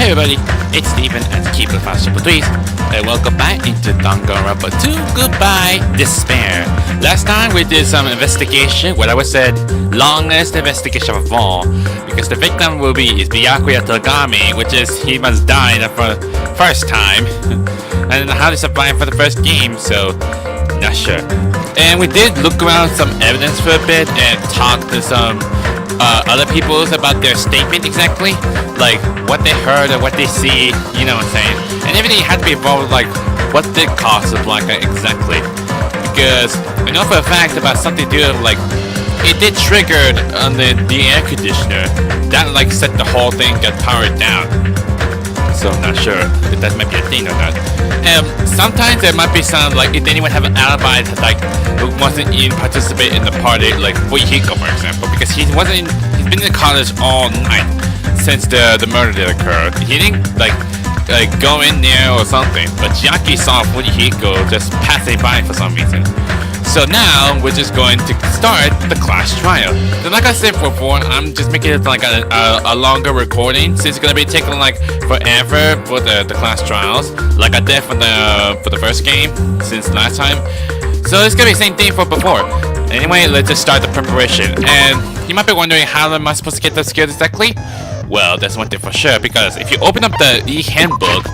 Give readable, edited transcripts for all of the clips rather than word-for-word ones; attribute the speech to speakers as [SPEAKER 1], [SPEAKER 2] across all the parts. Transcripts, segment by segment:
[SPEAKER 1] Hey everybody, it's Steven and Keep It Fast Triple Threes, and welcome back into Danganronpa 2 Goodbye Despair. Last time we did some investigation, what I would say longest investigation of all, because the victim will be Byakuya Togami, which is he must die the first time, and how to survive for the first game, so not sure. And we did look around some evidence for a bit and talk to some other people about their statement exactly, like what they heard or what they see, you know what I'm saying, and everything had to be involved, like what did cause the blackout exactly, because I know for a fact about something to do with, like, it did trigger on the air conditioner that like set the whole thing got powered down, so I'm not sure if that might be a thing or not. Sometimes there might be some, like, if anyone have an alibi that, like, wasn't even participate in the party, like Fuyuhiko for example, because he's been in college all night since the murder did occur. He didn't like go in there or something, but Yaki saw Fuyuhiko just passing by for some reason. So now we're just going to start the class trial. So like I said before, I'm just making it like a longer recording, since it's gonna be taking like forever for the class trials, like I did for the first game since last time. So it's gonna be the same thing for before. Anyway, let's just start the preparation. And you might be wondering, how am I supposed to get those skills exactly? Well, that's one thing for sure, because if you open up the e-handbook,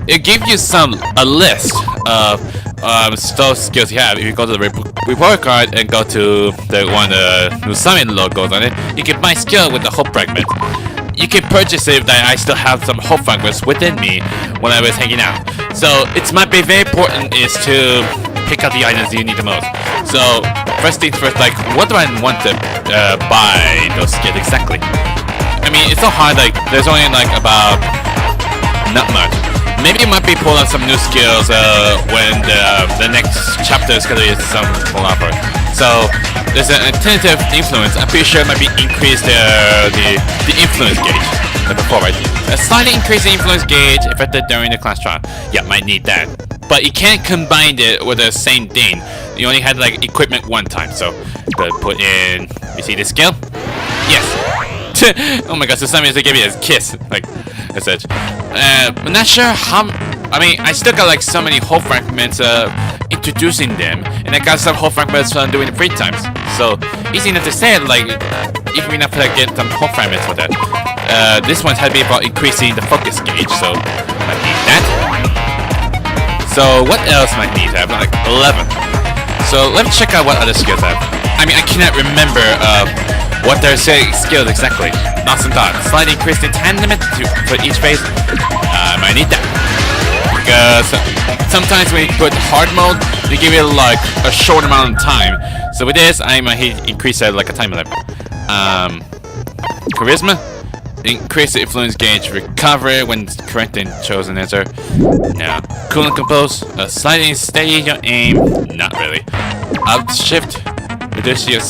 [SPEAKER 1] it gives you a list of those skills you have. If you go to the report card and go to the one the Nusami logos on it, you can buy skill with the hope fragment. You can purchase it that I still have some hope fragments within me when I was hanging out. So it might be very important is to pick out the items you need the most. So first things first, like, what do I want to buy those skills exactly? I mean, it's so hard, like there's only like about not much. Maybe you might be pulling out some new skills when the next chapter is going to be some pull offer. So there's an tentative influence. I'm pretty sure it might be increase the influence gauge like before, right? A slightly increase the influence gauge affected during the class trial. Yeah, might need that. But you can't combine it with the same thing. You only had like equipment one time. So go put in. You see this skill? Yes. Oh my god, so sometimes they give you a kiss, like as such. I'm not sure how. I mean, I still got like so many whole fragments introducing them, and I got some whole fragments doing the free times. So easy enough to say, like, if we're not gonna get some whole fragments with that. This one had to be about increasing the focus gauge, so might need that. So what else might need to have? Like 11. So let's check out what other skills I have. I mean, I cannot remember what they're saying skills exactly. Lost in thought. Slight increase in time limit for each phase. I might need that. Because sometimes when you put hard mode, they give you like a short amount of time. So with this, I might increase that like a time limit. Charisma. Increase the influence gauge. Recovery when correct and chosen answer. No. Cool and compose. Slightly steady your aim. Not really. Upshift. Reduce your...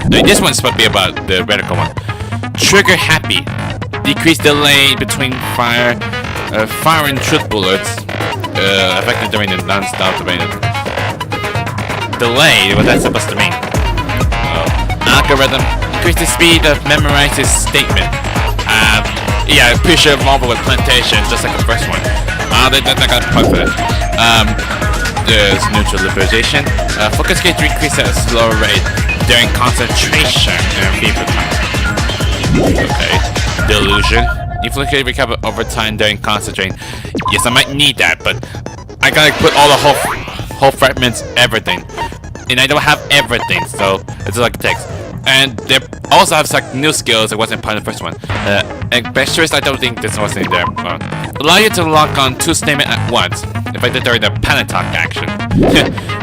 [SPEAKER 1] This one's supposed to be about the radical one. Trigger happy. Decrease delay between fire and truth bullets. Affected during the non-stop debate. Delay, what that's supposed to mean. Algorithm. Increase the speed of memorizing statement. Yeah, I'm pretty sure Marvel with plantation, just like the first one. They're not gonna plug for that. There's neutral liberalization. Focus gauge increase at a slower rate during concentration and fever time. Okay. Delusion. Influence gauge recover over time during concentrating. Yes, I might need that, but I gotta put all the whole fragments, everything. And I don't have everything, so it's like text. And they also have like new skills that wasn't part of the first one. Ambassadors, I don't think this was in there. Allow you to lock on 2 statements at once. If I did during the panic talk action.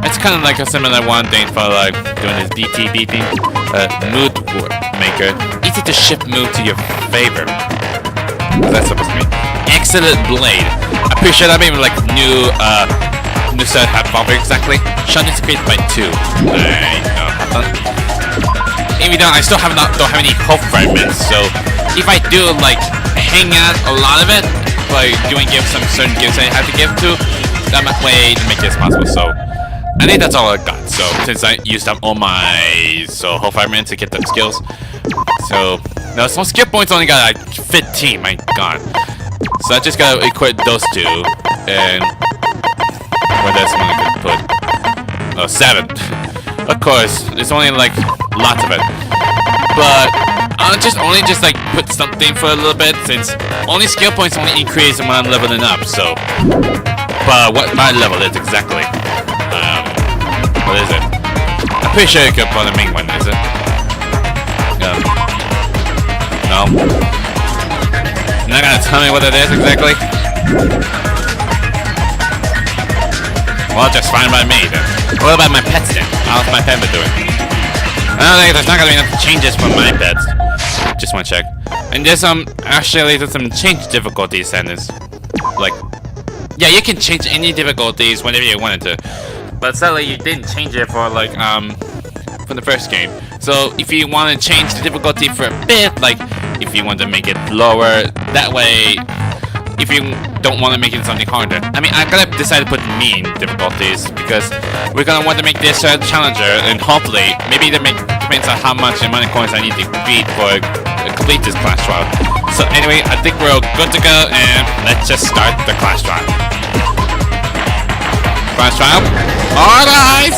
[SPEAKER 1] It's kind of like a similar one thing for like doing this DTB thing. Mood maker. Easy to shift mood to your favor. What's that supposed to mean? Excellent blade. I'm pretty sure that maybe like new set have evolved exactly. Shun is increased by 2. Even though I still don't have any hope fragments, so if I do like hang out a lot of it, like doing some certain gifts I have to give to, that might way to make this possible. So I think that's all I got. So since I used up all my hope fragments to get them skills, so no, some skill points only got like 15. My god. So I just gotta equip those two, and where that's one I could put. Oh, 7. Of course, it's only like lots of it, but I'll just like put something for a little bit, since only skill points only increase when I'm leveling up. So, but what my level is exactly? What is it? I'm pretty sure you could put the main one. Is it? No. You're not gonna tell me what it is exactly? Well, just fine by me then. What about my pets then? How's my pet been doing? I don't think there's not gonna be enough changes for my pets. Just wanna check. And there's actually there's some change difficulties and it's like, yeah, you can change any difficulties whenever you wanted to. But sadly you didn't change it for like for the first game. So if you want to change the difficulty for a bit, like if you want to make it lower, that way, if you don't want to make it something harder. I mean, I gotta decide to put mean difficulties because we're gonna want to make this challenger, and hopefully, maybe that depends on how much amount of coins I need to beat for complete this class trial. So anyway, I think we're all good to go, and let's just start the class trial. Class trial, alright!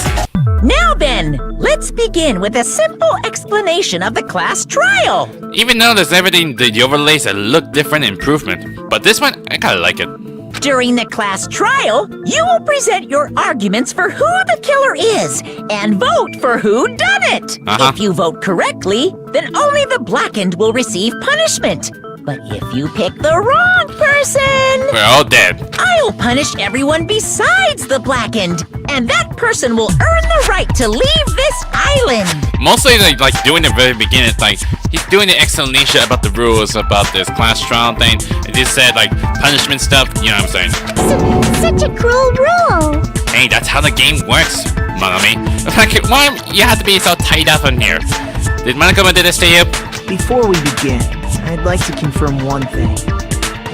[SPEAKER 2] Now then, let's begin with a simple explanation of the class trial.
[SPEAKER 1] Even though there's everything, the overlays that look different improvement, but this one, I kinda like it.
[SPEAKER 2] During the class trial, you will present your arguments for who the killer is and vote for who done it. If you vote correctly, then only the blackened will receive punishment. But if you pick the wrong person,
[SPEAKER 1] we're all dead.
[SPEAKER 2] I'll punish everyone besides the blackened, and that person will earn the right to leave this island.
[SPEAKER 1] Mostly like doing the very beginning, like he's doing the explanation about the rules about this class trial thing. And just said like punishment stuff, you know what I'm saying?
[SPEAKER 3] Such a cruel rule.
[SPEAKER 1] Hey, that's how the game works, Monami. Like, why you have to be so tied up in here? Did Monokuma do this to you?
[SPEAKER 4] Before we begin, I'd like to confirm one thing.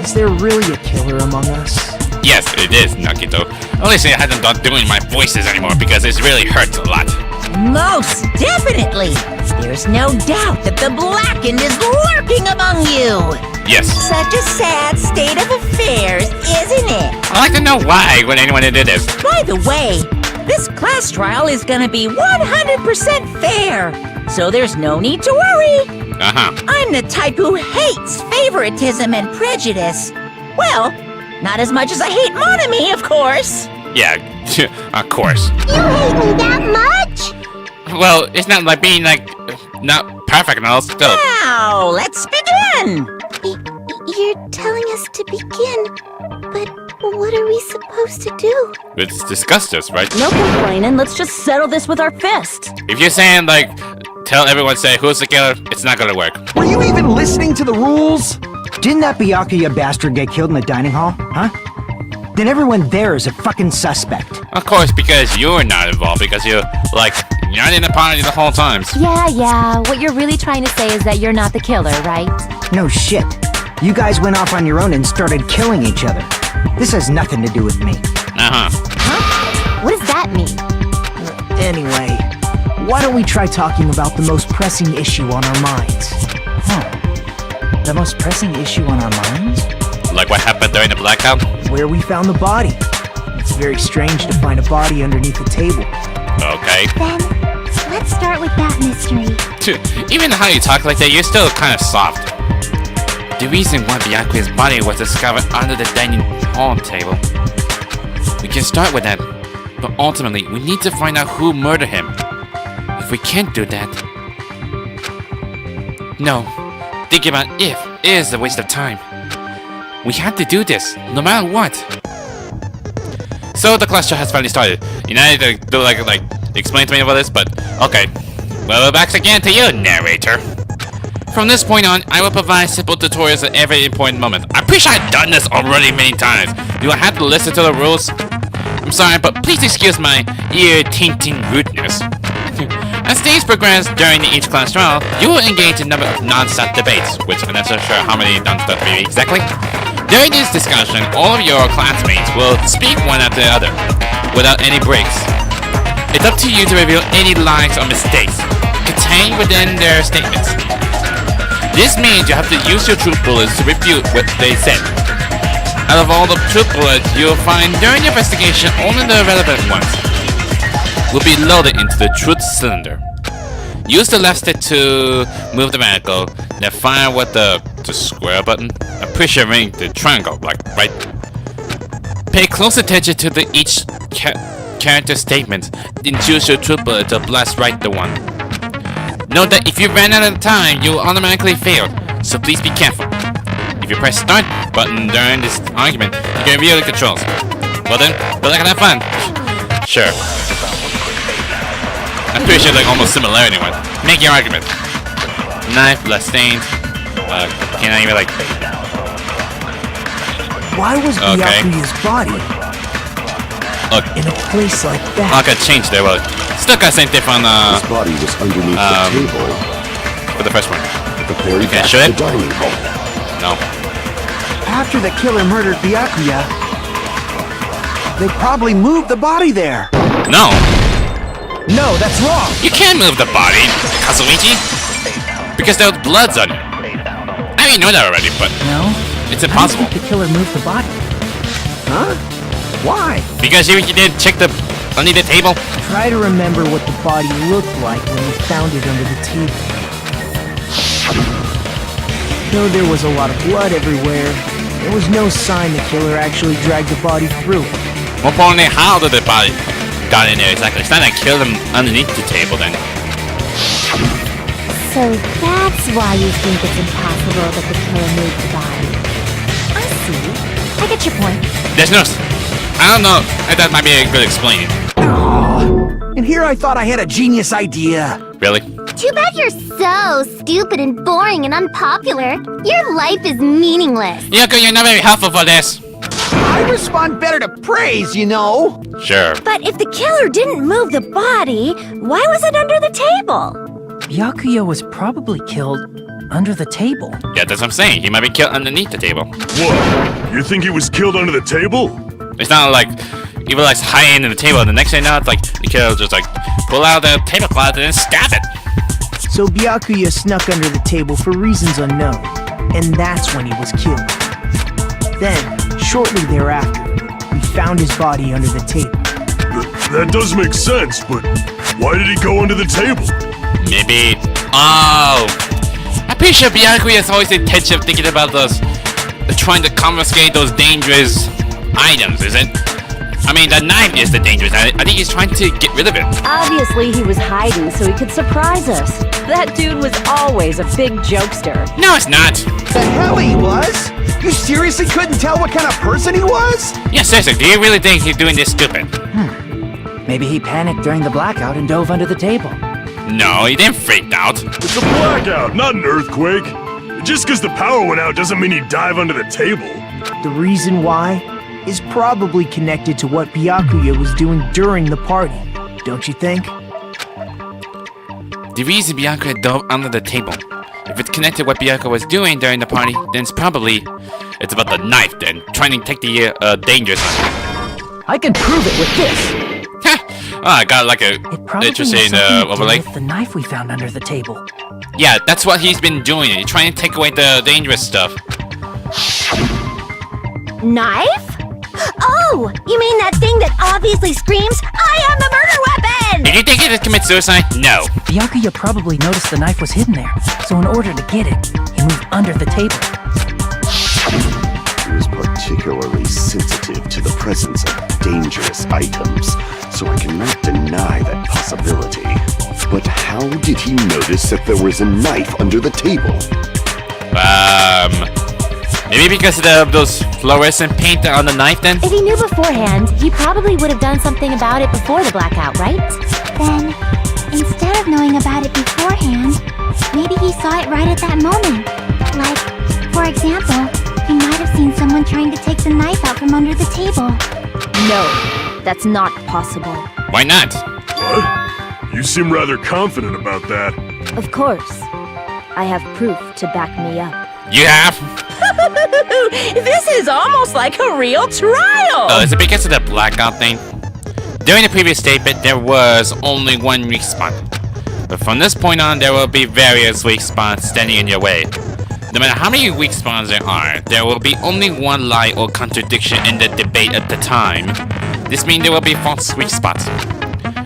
[SPEAKER 4] Is there really a killer among us?
[SPEAKER 1] Yes, it is, Nakito. At least I haven't done doing my voices anymore because it really hurts a lot.
[SPEAKER 2] Most definitely. There's no doubt that the blackened is lurking among you.
[SPEAKER 1] Yes.
[SPEAKER 2] Such a sad state of affairs, isn't it?
[SPEAKER 1] I'd like to know why when anyone did this.
[SPEAKER 2] By the way, this class trial is gonna be 100% fair, so there's no need to worry. I'm the type who hates favoritism and prejudice. Well, not as much as I hate Monami, of course.
[SPEAKER 1] Yeah, of course.
[SPEAKER 3] You hate me that much?
[SPEAKER 1] Well, it's not like being like not perfect and all still.
[SPEAKER 2] Now, let's begin.
[SPEAKER 3] You're telling us to begin, but what are we supposed to do?
[SPEAKER 1] Let's discuss this, right?
[SPEAKER 5] No complaining, let's just settle this with our fists.
[SPEAKER 1] If you're saying like, tell everyone say who's the killer, it's not gonna work.
[SPEAKER 4] Were you even listening to the rules? Didn't that Byakuya bastard get killed in the dining hall, huh? Then everyone there is a fucking suspect.
[SPEAKER 1] Of course, because you're not involved, because you're like, you're not in the party the whole time.
[SPEAKER 5] Yeah, what you're really trying to say is that you're not the killer, right?
[SPEAKER 4] No shit. You guys went off on your own and started killing each other. This has nothing to do with me.
[SPEAKER 5] Huh? What does that mean?
[SPEAKER 4] Anyway, why don't we try talking about the most pressing issue on our minds? The most pressing issue on our minds?
[SPEAKER 1] Like what happened during the blackout?
[SPEAKER 4] Where we found the body. It's very strange to find a body underneath the table.
[SPEAKER 1] Okay.
[SPEAKER 3] Then, let's start with that mystery.
[SPEAKER 1] Even how you talk like that, you're still kind of soft. The reason why Byakuya's body was discovered under the dining hall table. We can start with that, but ultimately, we need to find out who murdered him. If we can't do that... No, thinking about if is a waste of time. We have to do this, no matter what. So the class trial has finally started. You know, to do like explain to me about this, but okay. Well, back again to you, narrator. From this point on, I will provide simple tutorials at every important moment. I'm pretty sure I've done this already many times. Do I have to listen to the rules? I'm sorry, but please excuse my ear-tainting rudeness. As days progress during each class trial, you will engage in a number of non-stop debates, which I'm not so sure how many non-stop maybe exactly. During this discussion, all of your classmates will speak one after the other, without any breaks. It's up to you to reveal any lies or mistakes contained within their statements. This means you have to use your truth bullets to refute what they said. Out of all the truth bullets you'll find during your investigation, only the relevant ones will be loaded into the truth cylinder. Use the left stick to move the mantle, then fire with the square button. I'm pretty sure ring the triangle, like right. Pay close attention to each character statement, then choose your truth bullet to blast right the one. Note that if you ran out of time, you will automatically fail, so please be careful. If you press start button during this argument, you can reveal the controls. Well then, good luck and have fun. Sure. I'm pretty sure like almost similar anyway. Make your argument. Knife, bloodstained. Can I even like...
[SPEAKER 4] Why was Byakuya's body in a place like that?
[SPEAKER 1] I got changed there, well, still got same thing from
[SPEAKER 6] His body was underneath the table.
[SPEAKER 1] for the first one.
[SPEAKER 6] The very
[SPEAKER 1] Okay,
[SPEAKER 6] back
[SPEAKER 1] should
[SPEAKER 6] of the dining hall.
[SPEAKER 1] No.
[SPEAKER 4] After the killer murdered Byakuya, they probably moved the body there.
[SPEAKER 1] No!
[SPEAKER 4] No, that's wrong.
[SPEAKER 1] You can't move the body, Kazuichi! Because there was bloods on it. I mean, you know that already, but
[SPEAKER 4] No?
[SPEAKER 1] it's
[SPEAKER 4] I don't
[SPEAKER 1] impossible.
[SPEAKER 4] think the killer moved the body. Huh? Why?
[SPEAKER 1] Because you did check the under the table.
[SPEAKER 4] Try to remember what the body looked like when we found it under the table. Though there was a lot of blood everywhere, there was no sign the killer actually dragged the body through it.
[SPEAKER 1] More importantly, how did the body got in there exactly? It's not like killed him underneath the table then.
[SPEAKER 5] So that's why you think it's impossible that the killer moved the body. I see. I get your point.
[SPEAKER 1] There's no... I don't know if that might be a good explaining.
[SPEAKER 4] And here I thought I had a genius idea.
[SPEAKER 1] Really?
[SPEAKER 3] Too bad you're so stupid and boring and unpopular. Your life is meaningless.
[SPEAKER 1] Yoko, you're not very helpful for this.
[SPEAKER 4] I respond better to praise, you know.
[SPEAKER 1] Sure.
[SPEAKER 5] But if the killer didn't move the body, why was it under the table?
[SPEAKER 4] Byakuya was probably killed under the table.
[SPEAKER 1] Yeah, that's what I'm saying. He might be killed underneath the table.
[SPEAKER 7] What? You think he was killed under the table?
[SPEAKER 1] It's not like he was like high end of the table, and the next thing now it's like the killer just like pull out the tablecloth and then stab it.
[SPEAKER 4] So Byakuya snuck under the table for reasons unknown, and that's when he was killed. Then, shortly thereafter, we found his body under the table.
[SPEAKER 7] That does make sense, but why did he go under the table?
[SPEAKER 1] Maybe. Oh, I'm pretty sure Byakuya has always the intention of thinking about those, trying to confiscate those dangerous items, is it? I mean, the knife is the dangerous. I think he's trying to get rid of it.
[SPEAKER 8] Obviously, he was hiding so he could surprise us. That dude was always a big jokester.
[SPEAKER 1] No, it's not.
[SPEAKER 4] The hell he was? You seriously couldn't tell what kind of person he was?
[SPEAKER 1] Yeah, seriously, do you really think he's doing this stupid?
[SPEAKER 4] Maybe he panicked during the blackout and dove under the table.
[SPEAKER 1] No, he didn't freak out.
[SPEAKER 7] It's a blackout, not an earthquake. Just because the power went out doesn't mean he'd dive under the table.
[SPEAKER 4] The reason why is probably connected to what Byakuya was doing during the party, don't you think?
[SPEAKER 1] The reason Byakuya dove under the table. If it's connected to what Byakuya was doing during the party, then it's about the knife then, trying to take the dangerous one.
[SPEAKER 4] I can prove it with this.
[SPEAKER 1] Oh, I got like a
[SPEAKER 4] It probably
[SPEAKER 1] interesting
[SPEAKER 4] has something to do
[SPEAKER 1] overlay.
[SPEAKER 4] with the knife we found under the table.
[SPEAKER 1] Yeah, that's what he's been doing. He's trying to take away the dangerous stuff.
[SPEAKER 3] Knife? Oh, you mean that thing that obviously screams, "I am the murder weapon"?
[SPEAKER 1] Did you think he just commit suicide? No.
[SPEAKER 4] Byakuya probably noticed the knife was hidden there, so in order to get it, he moved under the table.
[SPEAKER 6] He was particularly sensitive to the presence of dangerous items, so I cannot deny that possibility. But how did he notice that there was a knife under the table?
[SPEAKER 1] Maybe because of those fluorescent paint on the knife then?
[SPEAKER 5] If he knew beforehand, he probably would have done something about it before the blackout, right?
[SPEAKER 3] Then, instead of knowing about it beforehand, maybe he saw it right at that moment. Like, for example, he might have seen someone trying to take the knife out from under the table.
[SPEAKER 8] No, that's not possible.
[SPEAKER 1] Why not?
[SPEAKER 7] What? You seem rather confident about that.
[SPEAKER 8] Of course. I have proof to back me up.
[SPEAKER 1] You have?
[SPEAKER 2] This is almost like a real trial!
[SPEAKER 1] Is it because of the blackout thing? During the previous statement, there was only one weak spot. But from this point on, there will be various weak spots standing in your way. No matter how many weak spots there will be only one lie or contradiction in the debate at the time. This means there will be false weak spots.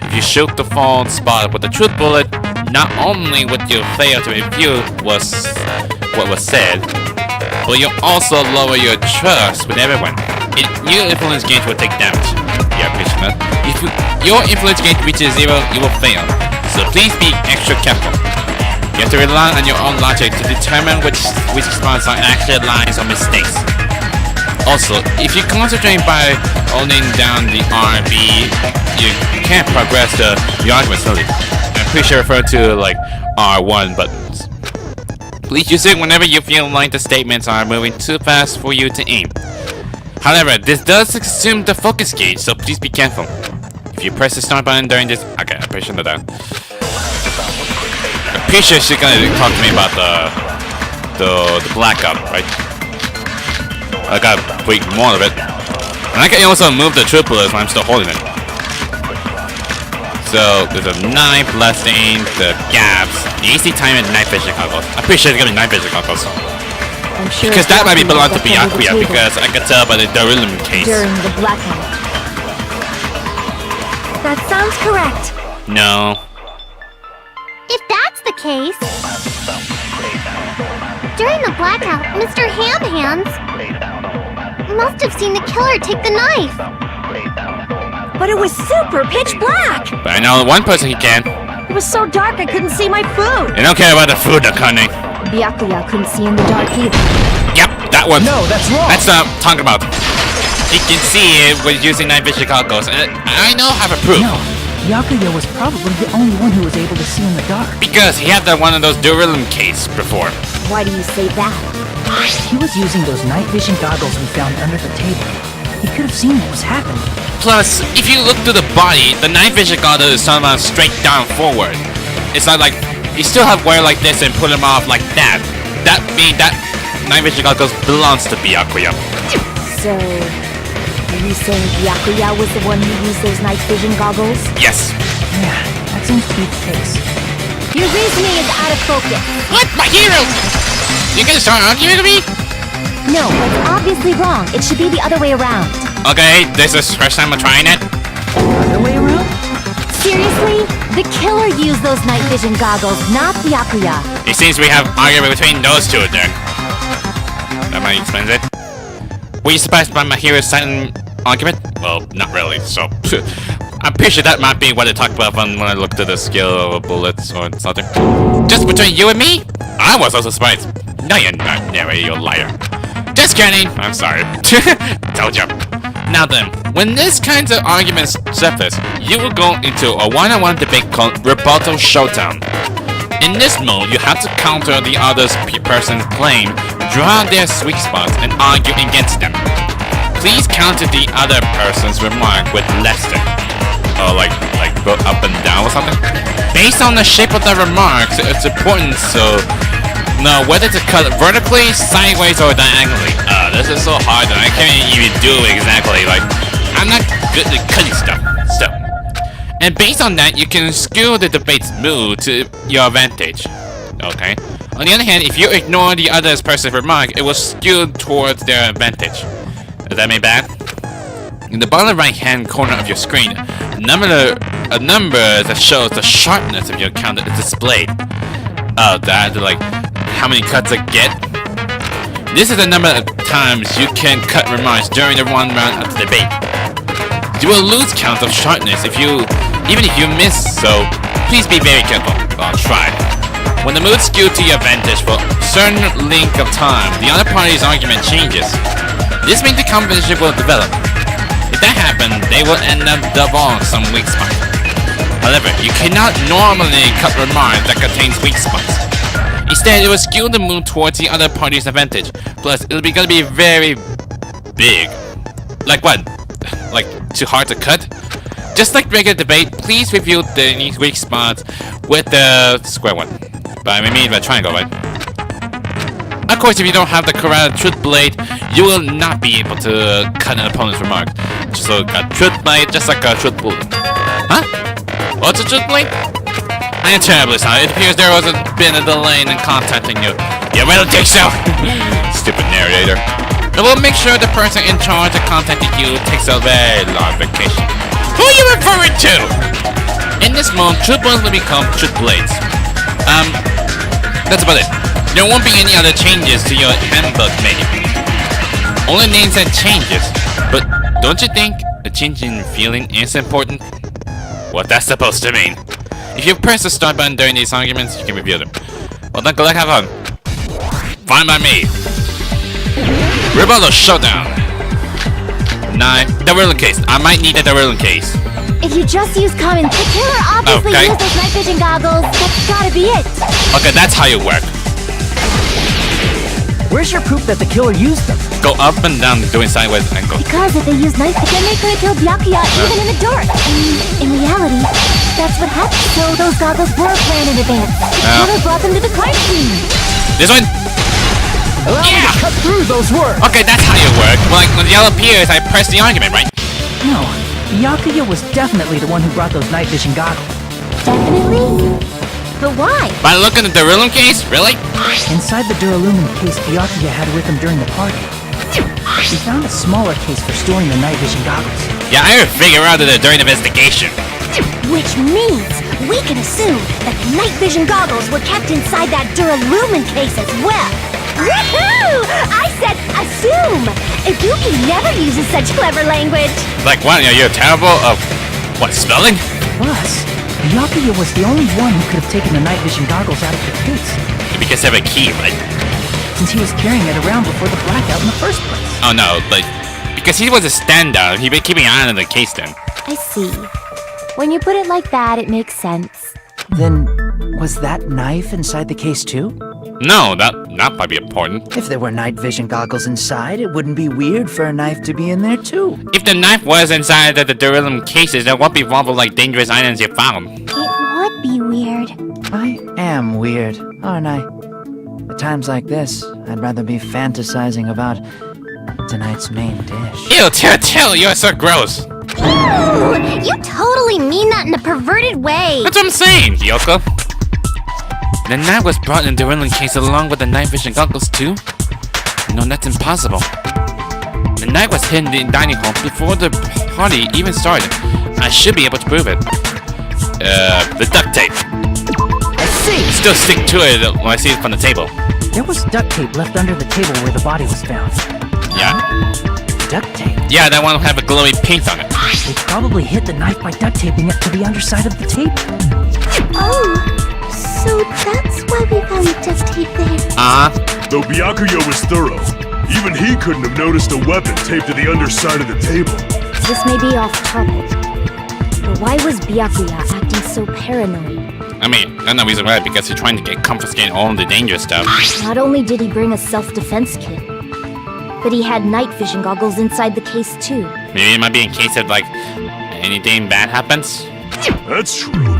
[SPEAKER 1] If you shoot the false spot with a truth bullet, not only would you fail to refute what was said, but you'll also lower your trust with everyone. Your influence gauge will take damage. Yeah, appreciate that. If your influence gauge reaches 0, you will fail. So please be extra careful. You have to rely on your own logic to determine which spots are actual lies or mistakes. Also, if you concentrate by holding down the R and B, you can't progress the argument slowly. I'm pretty sure refer to like R1 buttons. Please use it whenever you feel like the statements are moving too fast for you to aim. However, this does consume the focus gauge, so please be careful. If you press the start button during this, okay, I'm pretty sure that. I'm pretty sure she's gonna talk to me about the blackout, right? I gotta wait more of it. And I can also move the truth bullets when I'm still holding it. So there's a knife, blasting, the gaps, the AC time, and night vision goggles. I'm pretty sure it's gonna be night vision goggles.
[SPEAKER 8] I'm sure
[SPEAKER 1] Because that might be belong to
[SPEAKER 8] Byakuya
[SPEAKER 1] Byakuya, because I can tell by the Darillum case.
[SPEAKER 8] during the blackout.
[SPEAKER 3] That sounds correct.
[SPEAKER 1] No.
[SPEAKER 3] If that's the case... During the blackout, Mr. Ham Hands must have seen the killer take the knife.
[SPEAKER 8] But it was super pitch black!
[SPEAKER 1] But I know one person he can.
[SPEAKER 8] It was so dark I couldn't see my food!
[SPEAKER 1] They don't care about the food they're cunning.
[SPEAKER 8] Byakuya couldn't see in the dark either.
[SPEAKER 1] Yep, that one.
[SPEAKER 4] No, that's wrong.
[SPEAKER 1] That's what I'm talking about. He can see it with using night vision goggles, and I know have a proof.
[SPEAKER 9] No, Byakuya was probably the only one who was able to see in the dark.
[SPEAKER 1] Because he had one of those Darillum case before.
[SPEAKER 8] Why do you say that?
[SPEAKER 9] He was using those night vision goggles we found under the table. He could have seen what was happening.
[SPEAKER 1] Plus, if you look through the body, the night vision goggles is somehow straight down forward. It's not like you still have wear like this and put them off like that. That means that night vision goggles belongs to Byakuya.
[SPEAKER 8] So, are you saying Byakuya was the one who used those night vision goggles?
[SPEAKER 1] Yes.
[SPEAKER 9] Yeah, that seems to be the case.
[SPEAKER 8] Your reasoning is out of focus.
[SPEAKER 1] What? My hero! You gonna start arguing with me?
[SPEAKER 3] No, that's obviously wrong. It should be the other way around.
[SPEAKER 1] Okay, this is the first time I'm trying it.
[SPEAKER 9] Other way around?
[SPEAKER 3] Seriously? The killer used those night vision goggles, not Byakuya.
[SPEAKER 1] It seems we have argument between those two then. That might explain it. Were you surprised by my hero's silent argument? Well, not really, so... I'm pretty sure that might be what I talked about when I looked at the skill of bullets or something. Just between you and me? I was also surprised. No, you're not, Neri, you're a liar. Just kidding! I'm sorry. Told you. Now then, when this kinds of arguments surface, you will go into a one-on-one debate called Rebuttal Showdown. In this mode, you have to counter the other person's claim, draw their sweet spots, and argue against them. Please counter the other person's remark with less than. Or like go up and down or something. Based on the shape of the remarks, it's important to know whether to cut vertically, sideways, or diagonally. This is so hard that I can't even do it exactly. Like, I'm not good at cutting stuff. So, and based on that, you can skew the debate's mood to your advantage. Okay. On the other hand, if you ignore the other person's remark, it will skew towards their advantage. Does that make bad? In the bottom right-hand corner of your screen, a number that shows the sharpness of your counter is displayed. That like how many cuts I get. This is the number of times you can cut remarks during the one round of the debate. You will lose count of sharpness even if you miss. So please be very careful. Well, try. When the mood skewed to your advantage for a certain length of time, the other party's argument changes. This means the competition will develop. If that happens, they will end up devolving some weak spots. However, you cannot normally cut remarks that contains weak spots. Instead, it will skew the mood towards the other party's advantage. Plus, it'll be gonna be very big. Like what? Like too hard to cut? Just like regular debate, please review the weak spots with the square one. But I mean the triangle, right? Of course, if you don't have the correct truth blade, you will not be able to cut an opponent's remark. So a truth blade, just like a truth bullet. Huh? What's a truth blade? I am terribly sorry. It appears there has been a delay in contacting you. You really think so? Stupid narrator. And we'll make sure the person in charge of contacting you takes a very long vacation. Who are you referring to? In this mode, True Bones will become True Blades. That's about it. There won't be any other changes to your handbook menu. Only names and changes. But don't you think a change in feeling is important? What that's supposed to mean. If you press the start button during these arguments, you can review them. Well then, good luck, have fun. Fine by me. Rebuttal Showdown. 9. Darilla case. I might need a Darilla case.
[SPEAKER 3] If you just use common, the killer obviously used those night vision goggles. That's gotta be it.
[SPEAKER 1] Okay, that's how you work.
[SPEAKER 9] Where's your proof that the killer used them?
[SPEAKER 1] Go up and down doing sideways angles.
[SPEAKER 3] Because if they used night vision, they could have killed Byakuya even in the dark. In reality, that's what happened. So those goggles were planned in advance. The killer brought them to the crime scene.
[SPEAKER 1] This one?
[SPEAKER 9] Allow me to cut through those words.
[SPEAKER 1] Okay, that's how you work. Well, like when the yellow appears, I press the argument, right?
[SPEAKER 9] No, Byakuya was definitely the one who brought those night vision goggles.
[SPEAKER 3] Definitely? But why?
[SPEAKER 1] By looking at the Darilla case? Really?
[SPEAKER 9] Inside the Duralumin case Byakuya had with him during the party, we found a smaller case for storing the night vision goggles.
[SPEAKER 1] Yeah, I would figure out that during the investigation.
[SPEAKER 3] Which means we can assume that the night vision goggles were kept inside that Duralumin case as well. Woohoo! I said assume! Ibuki never uses such clever language.
[SPEAKER 1] Like what? You're terrible of what, spelling?
[SPEAKER 9] Plus, Byakuya was the only one who could have taken the night vision goggles out of the case.
[SPEAKER 1] Because they have a key, right?
[SPEAKER 9] Since he was carrying it around before the blackout in the first place.
[SPEAKER 1] Oh no, but because he was a standout, he'd been keeping an eye on the case then.
[SPEAKER 3] I see. When you put it like that, it makes sense.
[SPEAKER 9] Then, was that knife inside the case too?
[SPEAKER 1] No, that might be important.
[SPEAKER 9] If there were night vision goggles inside, it wouldn't be weird for a knife to be in there too.
[SPEAKER 1] If the knife was inside the Darilla cases, there won't be vulnerable like dangerous items you found.
[SPEAKER 3] It would be weird.
[SPEAKER 9] I am weird, aren't I? At times like this, I'd rather be fantasizing about tonight's main dish.
[SPEAKER 1] Ew, Till, you're so gross.
[SPEAKER 3] Ooh, you totally mean that in a perverted way.
[SPEAKER 1] That's what I'm saying, Yoko. The knife was brought in the Darilla case along with the night vision goggles too? No, that's impossible. The knife was hidden in the dining hall before the party even started. I should be able to prove it. The duct tape.
[SPEAKER 9] I see!
[SPEAKER 1] Still stick to it when I see it from the table.
[SPEAKER 9] There was duct tape left under the table where the body was found.
[SPEAKER 1] Yeah?
[SPEAKER 9] Duct tape?
[SPEAKER 1] Yeah, that one will have a glowy paint on it.
[SPEAKER 9] They probably hid the knife by duct taping it to the underside of the table.
[SPEAKER 3] Oh, so that's why we found duct tape there.
[SPEAKER 7] Though Byakuya was thorough, even he couldn't have noticed a weapon taped to the underside of the table.
[SPEAKER 8] This may be off topic, but why was Byakuya acting so paranoid?
[SPEAKER 1] I mean, that's no reason why, because he's trying to get confiscating all the dangerous stuff.
[SPEAKER 8] Not only did he bring a self-defense kit, but he had night vision goggles inside the case too.
[SPEAKER 1] Maybe it might be in case of, like, anything bad happens?
[SPEAKER 7] That's true.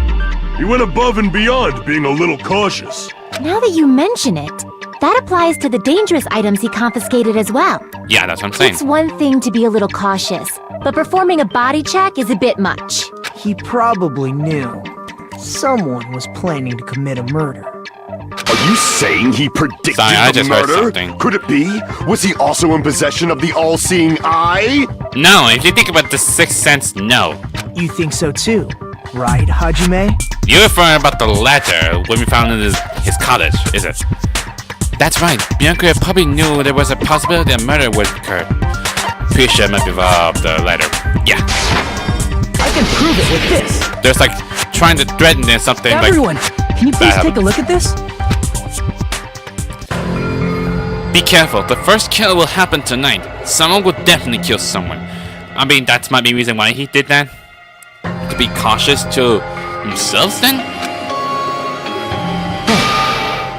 [SPEAKER 7] He went above and beyond, being a little cautious.
[SPEAKER 3] Now that you mention it, that applies to the dangerous items he confiscated as well.
[SPEAKER 1] Yeah, that's what I'm saying.
[SPEAKER 3] It's one thing to be a little cautious, but performing a body check is a bit much.
[SPEAKER 4] He probably knew. Someone was planning to commit a murder.
[SPEAKER 6] Are you saying he predicted
[SPEAKER 1] Sorry, I
[SPEAKER 6] the
[SPEAKER 1] just heard
[SPEAKER 6] murder?
[SPEAKER 1] something.
[SPEAKER 6] Could it be? Was he also in possession of the all-seeing eye?
[SPEAKER 1] No, if you think about the Sixth Sense, no.
[SPEAKER 4] You think so too, right, Hajime?
[SPEAKER 1] You're referring about the letter when we found in his cottage, is it? That's right. Byakuya probably knew there was a possibility a murder would occur. Pretty sure it might be the letter. Yeah.
[SPEAKER 9] I can prove it with this.
[SPEAKER 1] There's like trying to threaten there's something
[SPEAKER 9] Everyone, can you please take a look at this?
[SPEAKER 1] Be careful, the first kill will happen tonight. Someone will definitely kill someone. I mean, that might be the reason why he did that. To be cautious to himself then?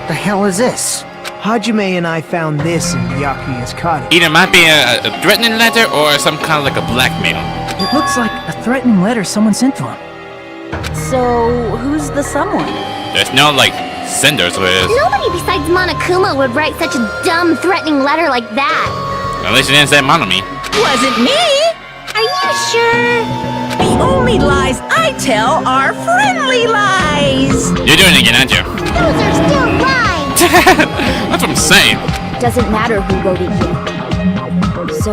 [SPEAKER 9] The hell is this?
[SPEAKER 4] Hajime and I found this in Byakuya's cottage.
[SPEAKER 1] Either might be a threatening letter or some kind of like a blackmail.
[SPEAKER 9] It looks like a threatening letter someone sent to him.
[SPEAKER 8] So, who's the someone?
[SPEAKER 1] There's no like senders with.
[SPEAKER 3] Nobody besides Monokuma would write such a dumb, threatening letter like that.
[SPEAKER 1] At least you didn't say Monomi.
[SPEAKER 2] Wasn't me!
[SPEAKER 3] Are you sure?
[SPEAKER 2] The only lies I tell are friendly lies!
[SPEAKER 1] You're doing it again, aren't you?
[SPEAKER 3] Those are still lies!
[SPEAKER 1] That's what I'm saying.
[SPEAKER 5] Doesn't matter who wrote it yet. So,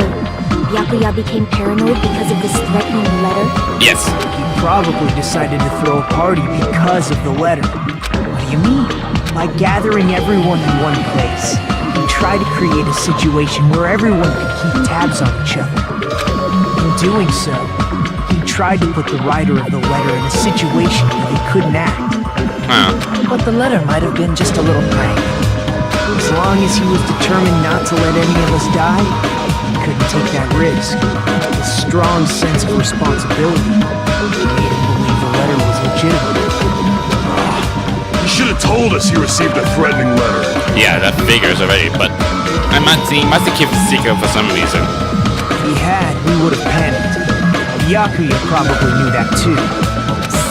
[SPEAKER 5] Byakuya became paranoid because of this threatening letter?
[SPEAKER 1] Yes.
[SPEAKER 4] He probably decided to throw a party because of the letter. What do you mean? By gathering everyone in one place, he tried to create a situation where everyone could keep tabs on each other. In doing so, he tried to put the writer of the letter in a situation where they couldn't act.
[SPEAKER 9] But the letter might have been just a little prank.
[SPEAKER 4] As long as he was determined not to let any of us die, he couldn't take that risk. His strong sense of responsibility made him believe the letter was legitimate.
[SPEAKER 7] He should have told us he received a threatening letter.
[SPEAKER 1] Yeah, that figures already, but he must have kept it secret for some reason.
[SPEAKER 4] If he had, we would have panicked. Byakuya probably knew that too.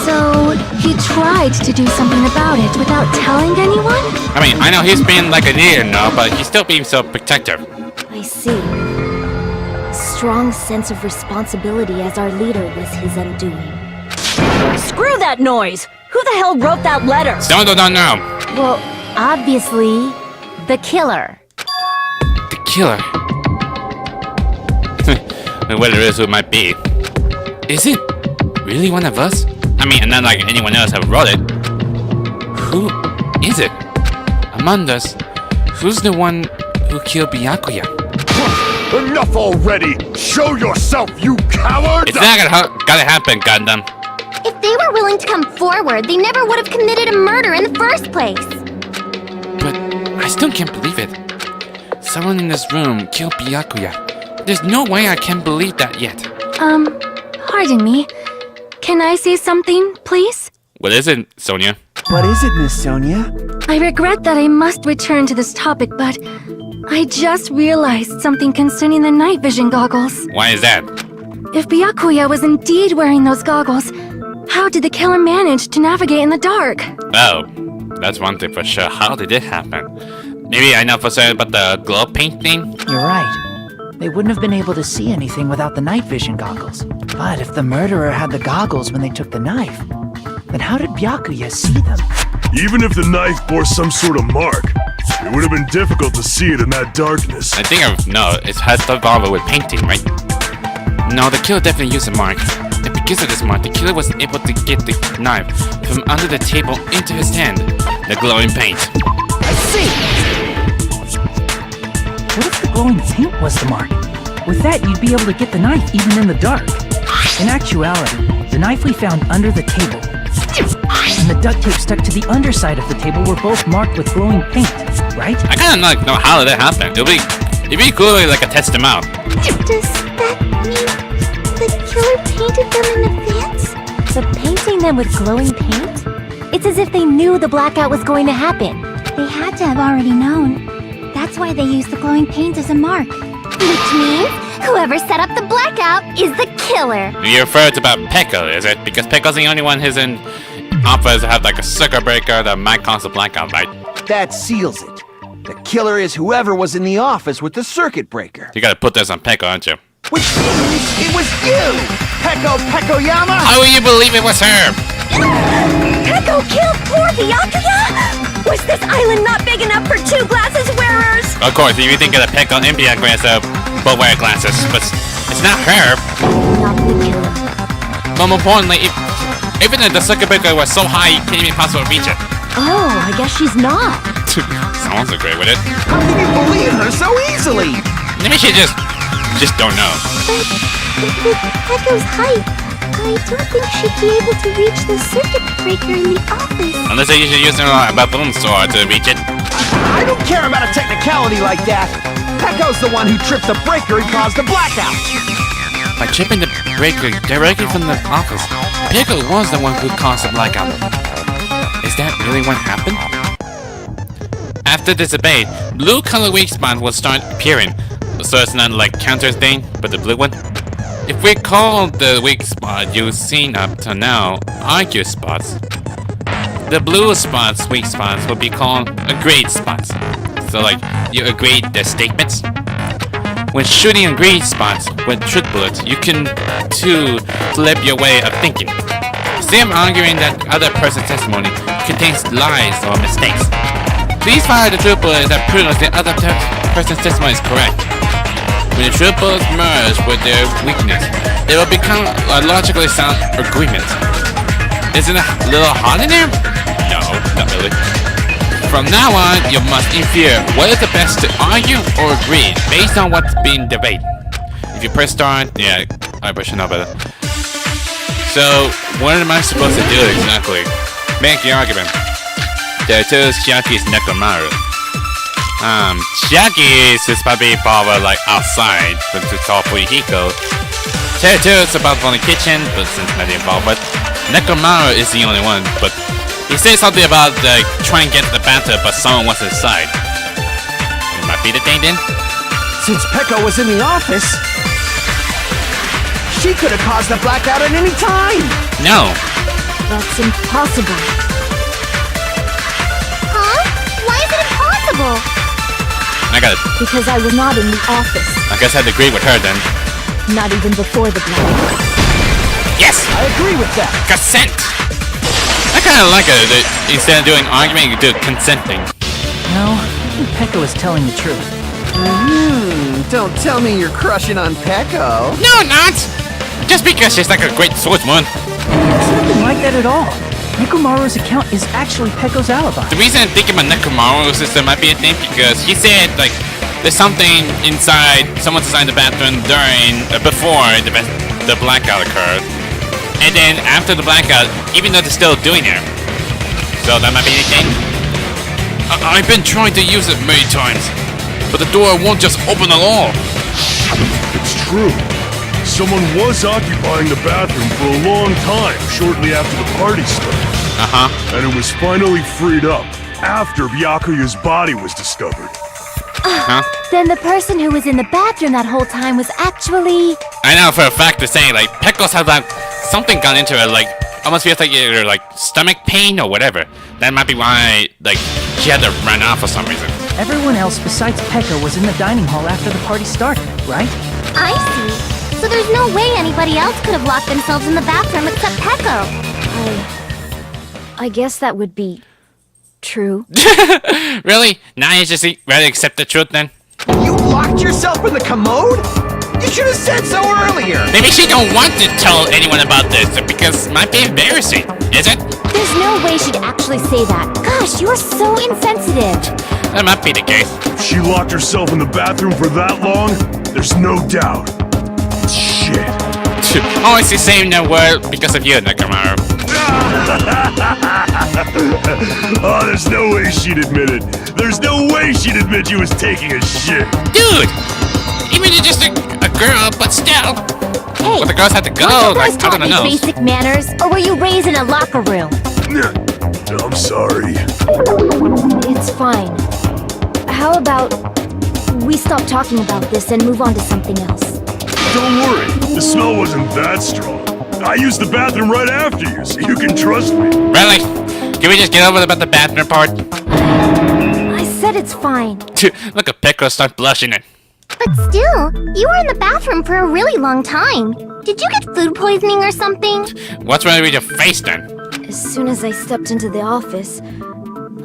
[SPEAKER 3] So, he tried to do something about it without telling anyone?
[SPEAKER 1] I mean, I know he's being like a leader now, but he's still being so protective.
[SPEAKER 5] I see. Strong sense of responsibility as our leader was his undoing.
[SPEAKER 8] Screw that noise! Who the hell wrote that letter?
[SPEAKER 1] Don't know.
[SPEAKER 3] Well, obviously, the killer.
[SPEAKER 1] The killer. Whether it is, who it might be. Is it really one of us? I mean, not like anyone else have wrote it. Who is it? Among us, who's the one who killed Byakuya?
[SPEAKER 6] Enough already! Show yourself, you coward!
[SPEAKER 1] It's not gotta happen, Gundam.
[SPEAKER 3] If they were willing to come forward, they never would have committed a murder in the first place.
[SPEAKER 1] But I still can't believe it. Someone in this room killed Byakuya. There's no way I can believe that yet.
[SPEAKER 3] Pardon me. Can I say something, please?
[SPEAKER 1] What is it, Sonia?
[SPEAKER 4] What is it, Miss Sonia?
[SPEAKER 3] I regret that I must return to this topic, but I just realized something concerning the night vision goggles.
[SPEAKER 1] Why is that?
[SPEAKER 3] If Byakuya was indeed wearing those goggles, how did the killer manage to navigate in the dark?
[SPEAKER 1] Oh, that's one thing for sure. How did it happen? Maybe I know for certain about the glow paint thing?
[SPEAKER 9] You're right. They wouldn't have been able to see anything without the night vision goggles. But if the murderer had the goggles when they took the knife, then how did Byakuya see them?
[SPEAKER 7] Even if the knife bore some sort of mark, it would have been difficult to see it in that darkness.
[SPEAKER 1] I think it has to involve with painting, right? No, the killer definitely used a mark. And because of this mark, the killer was able to get the knife from under the table into his hand. The glowing paint.
[SPEAKER 9] I see! What if the glowing paint was the mark? With that, you'd be able to get the knife even in the dark. In actuality, the knife we found under the table and the duct tape stuck to the underside of the table were both marked with glowing paint, right?
[SPEAKER 1] I kind of know how did that happen. It'd be cool to like test them out.
[SPEAKER 3] Does that mean the killer painted them in advance?
[SPEAKER 5] But painting them with glowing paint? It's as if they knew the blackout was going to happen.
[SPEAKER 3] They had to have already known. That's why they used the glowing paint as a mark. Which means whoever set up the blackout is the killer.
[SPEAKER 1] You refer to about Pekka, is it? Because Pekka's the only one who's in office that have like a circuit breaker that might cause a blackout, right?
[SPEAKER 10] That seals it. The killer is whoever was in the office with the circuit breaker.
[SPEAKER 1] You gotta put this on Pekka, aren't you?
[SPEAKER 10] Which means it was you! Pekoyama!
[SPEAKER 1] How will you believe it was her?
[SPEAKER 8] Peko killed poor Byakuya? Was this island not big enough for 2 glasses wearers?
[SPEAKER 1] Of course, if you think of the Pekka and Byakuya, so both wear glasses, but it's not her.
[SPEAKER 5] Not the killer.
[SPEAKER 1] But more importantly, even if the circuit breaker was so high, you can't even possibly reach it.
[SPEAKER 8] Oh, I guess she's not.
[SPEAKER 1] Someone's agree with it.
[SPEAKER 10] How can you believe her so easily?
[SPEAKER 1] Maybe she just don't know.
[SPEAKER 3] But with Peko's height, I don't think she'd be able to reach the circuit breaker in the office.
[SPEAKER 1] Unless they usually use a baboon sword to reach it.
[SPEAKER 10] I don't care about a technicality like that. Peko's the one who tripped the breaker and caused the blackout.
[SPEAKER 1] By tripping the breaker directly from the office, Pekka was the one who caused the blackout. Is that really what happened? After this debate, blue color weak spot will start appearing. So it's not like counter thing, but the blue one. If we call the weak spot you've seen up to now argue spots, the blue spots, weak spots, will be called agreed spots. So like, you agreed the statements. When shooting agreed spots with truth bullets, you can too flip your way of thinking. Say I'm arguing that other person's testimony contains lies or mistakes. Please fire the troopers that proves the other person's testimony is correct. When the troopers merge with their weakness, they will become a logically sound agreement. Isn't it a little hot in there? No, not really. From now on, you must infer what is the best to argue or agree based on what's being debated. If you press start, yeah, I should know better. So, what am I supposed to do exactly? Make the argument. There's Chiaki's Nekomaru. Chiaki's is probably like outside, but it's all for Hiko. Teru's about from the kitchen, but since not involved, but Nekomaru is the only one, but he says something about trying to get the bathtub, but someone was inside. It might be the thing then?
[SPEAKER 10] Since Pekko was in the office, she could have caused the blackout at any time!
[SPEAKER 1] No.
[SPEAKER 5] That's impossible.
[SPEAKER 3] Huh? Why is it impossible?
[SPEAKER 1] I got it.
[SPEAKER 5] Because I was not in the office.
[SPEAKER 1] I guess I'd agree with her then.
[SPEAKER 5] Not even before the blackout.
[SPEAKER 1] Yes!
[SPEAKER 10] I agree with that!
[SPEAKER 1] Consent! I kinda like it. Instead of doing arguing, you do consenting.
[SPEAKER 9] No, I think Pekko is telling the truth.
[SPEAKER 10] Don't tell me you're crushing on Pekko.
[SPEAKER 1] No, not! Just because she's like a great swordsman.
[SPEAKER 9] It's nothing like that at all. Nekomaru's account is actually Pekko's alibi.
[SPEAKER 1] The reason I'm thinking about Nekomaru's is there might be a thing because he said there's something inside, someone's inside the bathroom before the blackout occurred. And then after the blackout, even though they're still doing it. So that might be anything. I've been trying to use it many times, but the door won't just open at all.
[SPEAKER 7] It's true. Someone was occupying the bathroom for a long time shortly after the party started. And it was finally freed up after Byakuya's body was discovered.
[SPEAKER 3] Then the person who was in the bathroom that whole time was actually...
[SPEAKER 1] I know for a fact to say, Pekko's had something gone into her, almost feels like either stomach pain or whatever. That might be why, she had to run off for some reason.
[SPEAKER 9] Everyone else besides Pekko was in the dining hall after the party started, right?
[SPEAKER 3] I see. So there's no way anybody else could have locked themselves in the bathroom except Pekko.
[SPEAKER 5] I guess that would be... true.
[SPEAKER 1] Really? Now you just rather accept the truth then?
[SPEAKER 10] You locked yourself in the commode? You should have said so earlier!
[SPEAKER 1] Maybe she don't want to tell anyone about this because it might be embarrassing, is it?
[SPEAKER 3] There's no way she'd actually say that. Gosh, you're so insensitive.
[SPEAKER 1] That might be the case.
[SPEAKER 7] If she locked herself in the bathroom for that long, there's no doubt. Shit.
[SPEAKER 1] Always the same no word because of you, Nekomaru.
[SPEAKER 7] Oh, there's no way she'd admit it. There's no way she'd admit you was taking a shit.
[SPEAKER 1] Dude! Even if you're just a girl, but still.
[SPEAKER 3] Hey,
[SPEAKER 1] but the girls have to go,
[SPEAKER 3] you guys taught me
[SPEAKER 1] know.
[SPEAKER 3] basic manners, or were you raised in a locker room?
[SPEAKER 7] I'm sorry.
[SPEAKER 5] It's fine. How about we stop talking about this and move on to something else?
[SPEAKER 7] Don't worry, the smell wasn't that strong. I used the bathroom right after you, so you can trust me.
[SPEAKER 1] Really? Can we just get over about the bathroom part?
[SPEAKER 5] I said it's fine.
[SPEAKER 1] Look at Pekko start blushing it.
[SPEAKER 3] But still, you were in the bathroom for a really long time. Did you get food poisoning or something?
[SPEAKER 1] What's wrong with your face then?
[SPEAKER 5] As soon as I stepped into the office,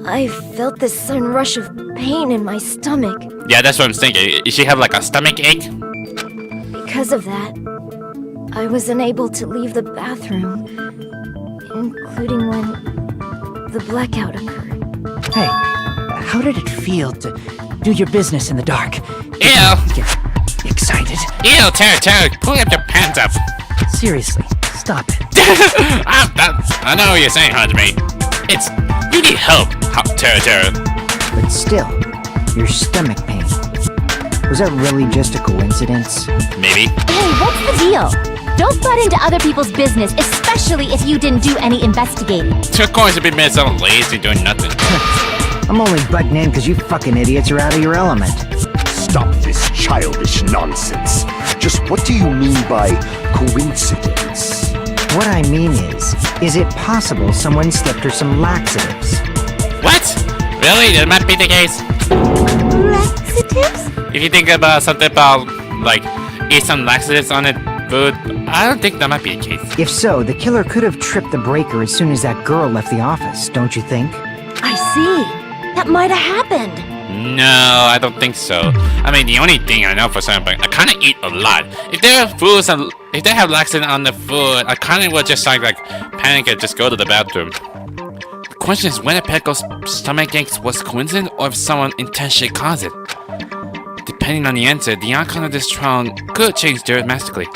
[SPEAKER 5] I felt this sudden rush of pain in my stomach.
[SPEAKER 1] Yeah, that's what I'm thinking. Does she have a stomach ache?
[SPEAKER 5] Because of that, I was unable to leave the bathroom, including when the blackout occurred.
[SPEAKER 4] Hey, how did it feel to do your business in the dark?
[SPEAKER 1] Ew!
[SPEAKER 4] Get excited.
[SPEAKER 1] Ew, Teru, pull up your pants up.
[SPEAKER 4] Seriously, stop it.
[SPEAKER 1] I know what you're saying, Hajime. You need help, Teru.
[SPEAKER 11] But still, your stomach pain. Was that really just a coincidence?
[SPEAKER 1] Maybe.
[SPEAKER 3] Hey, what's the deal? Don't butt into other people's business, especially if you didn't do any investigating.
[SPEAKER 1] Of course, it'd be made so lazy doing nothing.
[SPEAKER 11] I'm only butting in because you fucking idiots are out of your element.
[SPEAKER 6] Stop this childish nonsense. Just what do you mean by coincidence?
[SPEAKER 11] What I mean is it possible someone slipped her some laxatives?
[SPEAKER 1] What? Really? That might be the case?
[SPEAKER 3] Laxatives?
[SPEAKER 1] If you think about something about, eat some laxatives on it, food, I don't think that might be the case.
[SPEAKER 11] If so, the killer could have tripped the breaker as soon as that girl left the office, don't you think?
[SPEAKER 5] I see.
[SPEAKER 8] that might have happened.
[SPEAKER 1] No, I don't think so. I mean, the only thing I know for certain, I kind of eat a lot. If there are foods, if they have laxative on the food, I kind of would just like panic and just go to the bathroom. The question is whether Pecco's stomach aches was coincidence or if someone intentionally caused it. Depending on the answer, the outcome of this trial could change dramatically.